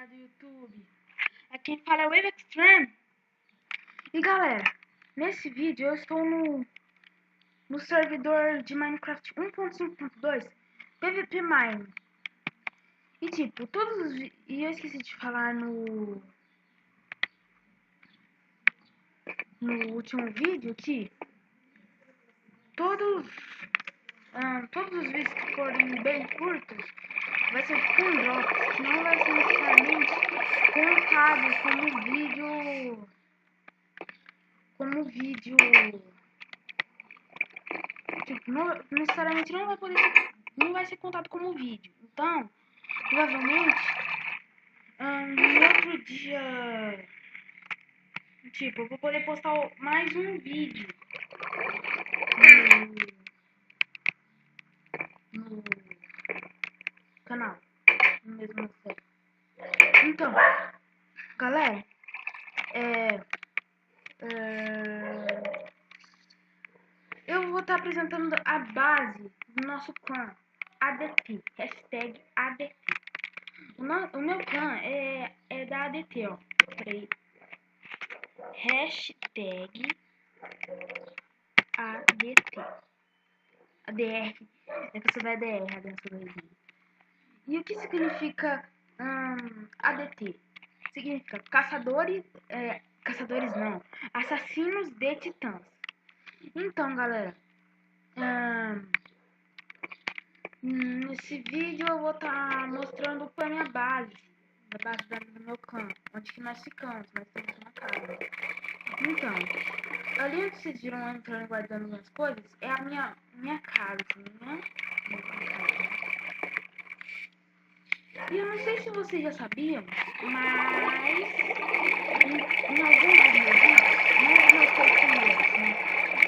galera do YouTube, aqui quem fala é o Wave Extreme. E galera, nesse vídeo eu estou no servidor de Minecraft 1.5.2 PVP Mine. E tipo, e eu esqueci de falar no último vídeo que todos os vídeos que forem bem curtos vai ser com drops, que não vai ser necessariamente contado como vídeo, tipo, necessariamente não vai ser contado como vídeo. Então, provavelmente, no outro dia, tipo, eu vou poder postar mais um vídeo no canal, no mesmo série. Então, galera, eu vou estar apresentando a base do nosso clã ADT, hashtag ADT. O meu clã é da ADT, ó. Peraí. Hashtag ADT. ADR. É que eu sou da ADR, a dança do Resident. E o que significa ADT? Significa caçadores não, assassinos de titãs. Então, galera, nesse vídeo eu vou estar mostrando a minha base, a base do meu clã, onde que nós ficamos, nós temos uma casa. Então, ali onde vocês viram eu entrando e guardando minhas coisas, é a minha casa, né? E eu não sei se vocês já sabiam, mas em alguns dos meus vídeos, não nos meus primeiros, né?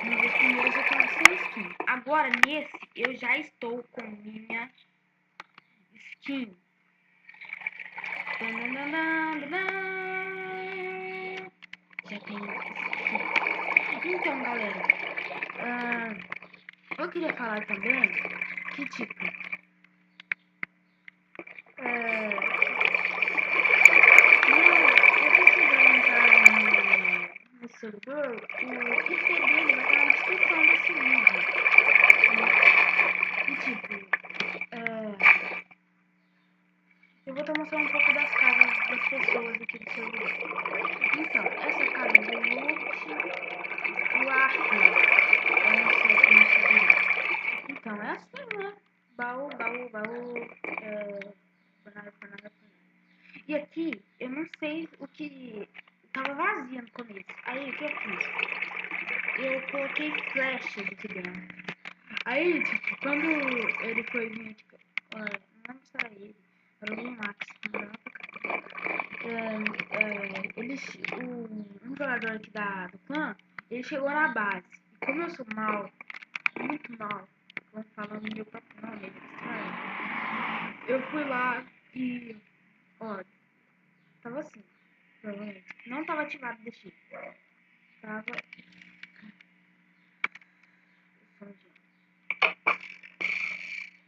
Nos meus primeiros eu tava sem skin. Agora nesse eu já estou com minha skin. Já tenho skin. Então, galera, eu queria falar também que tipo, servidor, o IP dele vai estar na descrição desse vídeo. E tipo, eu vou estar mostrando um pouco das casas das pessoas aqui do servidor. Então, essa casa do Lute, o Arthur, eu não sei como se diz. Então, é assim, né? Baú, fornalha. E aqui, eu não sei o que... Tava vazia no começo. Aí, o que eu fiz? Eu coloquei flechas aqui dentro. Aí, tipo, quando ele foi vir, tipo, não lembro se era ele, era o Max, um jogador aqui do clã, ele chegou na base. E como eu sou mal, muito mal, como falando meu próprio nome, eu fui lá e, ó, tava assim, provavelmente, não tava ativado o DX, tava...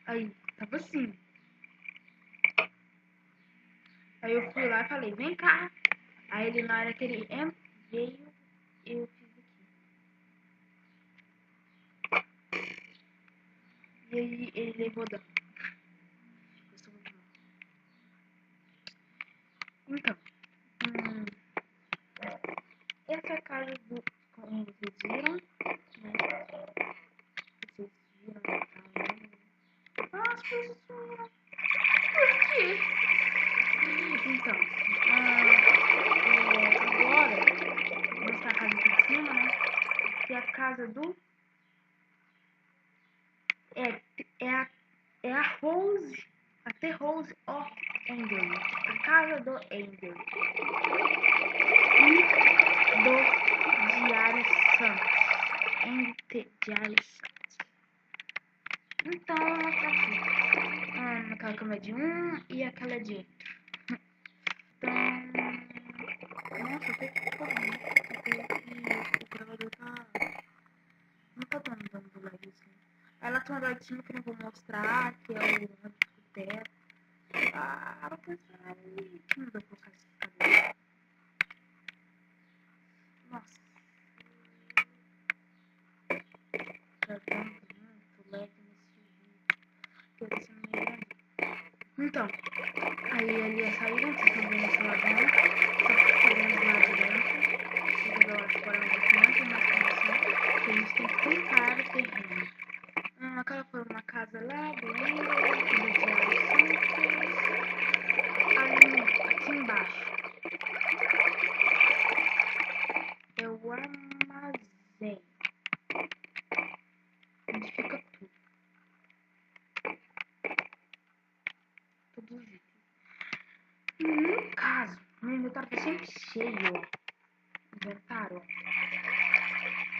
Aí, tava assim. Aí eu fui lá e falei, vem cá. Aí ele, na hora que ele veio, eu fiz aqui. E aí ele levou dano. Eu sou muito mal. Então, essa é a casa do... Como vocês viram, né? Vocês viram, tá? As coisas sumiram. Por quê? Então, agora, vou mostrar a casa aqui de cima, né? Que é a casa do... É a Rose, a The Rose of Ender, a casa do Ender. E do Diário Santos. NT Diário Santos. Então, eu vou mostrar aqui. Aquela cama é de um e aquela é de outro. Então, nossa, até que ficou bem. Até que o gravador não tá dando lag assim. Aí lá tem um gatinho que eu não vou mostrar, que é o teto. Para pensar aí. Não dá pra colocar esse cabelo. Nossa. Tá dando muito lag nesse vídeo. Tô descendo meio grande. Então, aí ali a saída, vocês estão vendo esse ladrão. Só que podemos lá de dentro. Porque eu acho que agora não tem mais condição. Porque a gente tem que comprar o terreno. Aquela foi uma casa lá do Ender, do Diário Santos. Aqui embaixo é o armazém, onde fica tudo. Todos os itens. No caso, meu inventário tá sempre cheio. Inventário,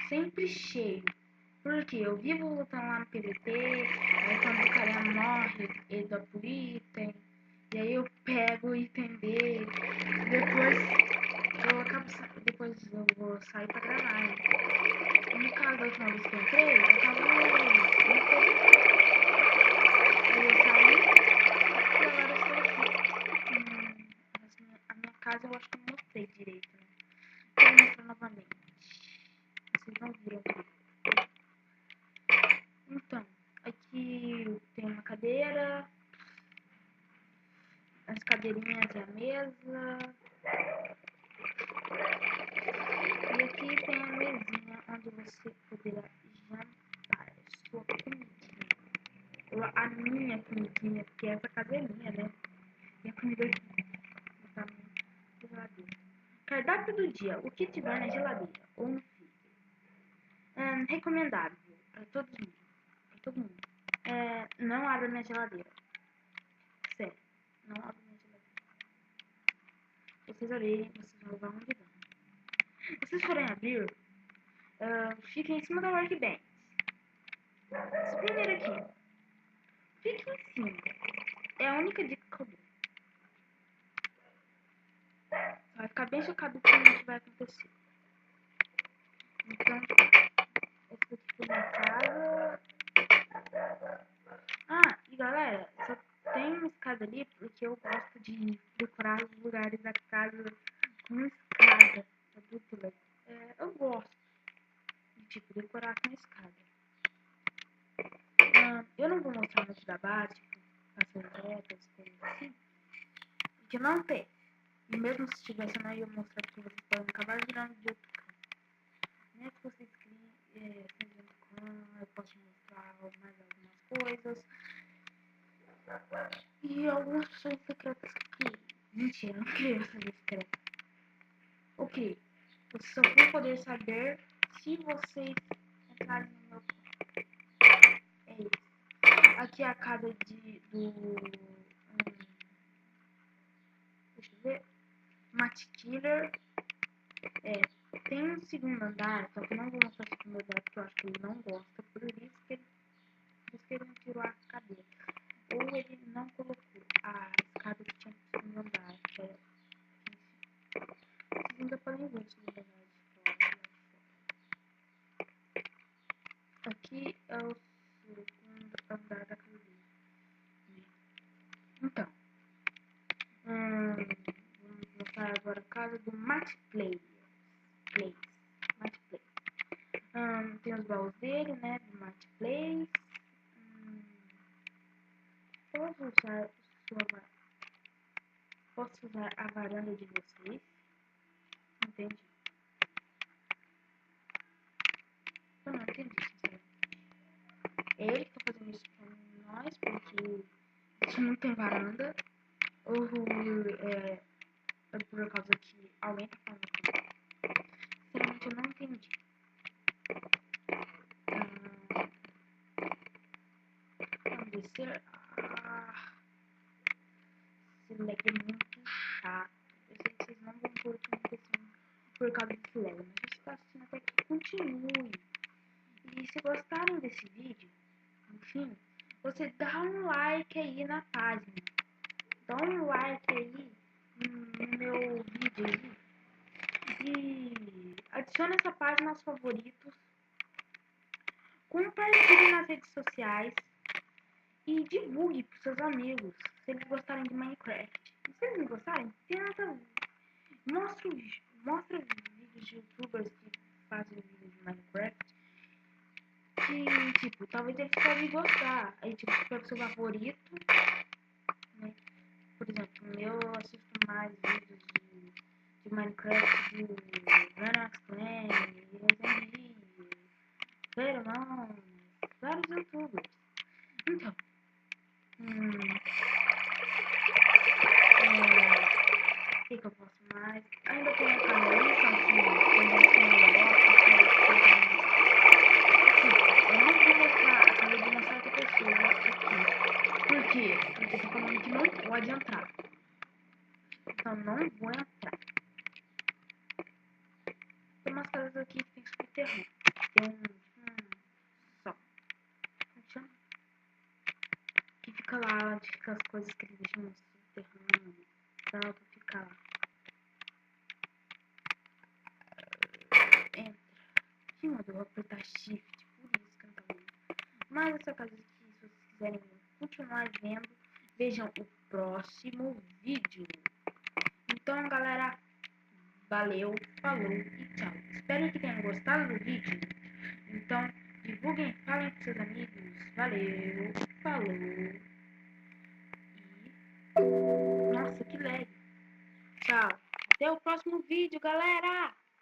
sempre cheio. Porque eu vivo lutando lá no PVP, aí quando o cara morre, ele dá pro item, e aí eu pego o item dele, depois eu vou sair pra gravar. No caso da última vez que eu entrei, eu tava no PVP. Aí eu saí e agora eu estou aqui. A minha casa eu acho que eu não mostrei direito, né? Vou mostrar novamente. Vocês não viram. Então, aqui tem uma cadeira, as cadeirinhas e a mesa. E aqui tem a mesinha onde você poderá jantar sua comidinha. A minha comidinha, porque essa casa é minha, né? E a comida aqui tá na geladeira. Cardápio do dia, o que tiver na geladeira ou no freezer. Recomendável para todo mundo. Não abra minha geladeira. Sério, não abra minha geladeira. Vocês abrirem, vocês vão levar um de dano. Se vocês forem abrir, fiquem em cima da workbench. Esse primeiro aqui, fique em cima. É a única dica que eu dou. Você vai ficar bem chocado com o que vai acontecer. Então, esse aqui foi minha casa. E galera, só tem uma escada ali porque eu gosto de decorar os lugares da casa com escada. É dupla. Eu gosto de tipo decorar com escada. Eu não vou mostrar muito da base, tipo, passando retas, coisas assim, porque não tem. E mesmo se tivesse, eu não ia mostrar porque vocês podem acabar virando de outro canto. Né? Se vocês querem, eu posso mostrar mais algumas coisas. E algumas pessoas secretas que... Mentira, não queria saber secretas. Ok, vocês só vão poder saber se vocês entrarem no meu canal. É isso. Aqui é a casa deixa eu ver. Matt Killer. Tem um segundo andar, só que eu não vou mostrar o segundo andar porque eu acho que ele não gosta. Por isso que ele não tirou a cadeira. Ou ele não colocou a escada que tinha no segundo andar. Que era vocês ainda podem ver o segundo andar de fora. Aqui é o segundo andar da casa dele. Então, vamos mostrar agora a casa do Matt Play. Tem os baús dele, né, do Matt Play. Posso usar a varanda de vocês? Entendi. Eu não entendi, sinceramente. É ele que tá fazendo isso com nós, porque a gente não tem varanda. Ou é por causa que alguém tá falando comigo. Sinceramente, eu não entendi. Vamos descer. Esse lag é muito chato. Eu sei que vocês não vão curtir muito assim por causa desse lag, mas se você tá assistindo até aqui, continue. E se gostarem desse vídeo, enfim, você dá um like aí na página. Dá um like aí no meu vídeo aí. E adicione essa página aos favoritos. Compartilhe nas redes sociais. E divulgue para seus amigos. se eles gostarem de Minecraft. E se eles não gostarem, tenta... Mostra vídeos de youtubers que fazem vídeos de Minecraft. Que, tipo, talvez eles podem gostar. Aí, tipo, pega o seu favorito, né? Por exemplo, eu assisto mais vídeos de Minecraft do Renox Clan, Resident Verão, vários youtubers. Então, o que eu posso mais? Ainda tem a Carolina, que quando eu tenho um eu não vou mostrar, acabei de mostrar outra pessoa aqui. Por quê? Porque tá falando que não pode entrar. Então não vou entrar. Tem umas casas aqui que tem subterrâneo. Tem só. Como chama? Que fica lá onde fica as coisas que eles deixam no subterrâneo. Dá pra ficar lá. Entra. Sim, eu vou apertar shift, por isso que eu não tô vendo. Mas essa casa aqui, se vocês quiserem continuar vendo, vejam o próximo vídeo. Então, galera, valeu, falou e tchau. Espero que tenham gostado do vídeo. Então, divulguem, falem com seus amigos. Valeu, falou e... Nossa, que leve. Tchau. Até o próximo vídeo, galera.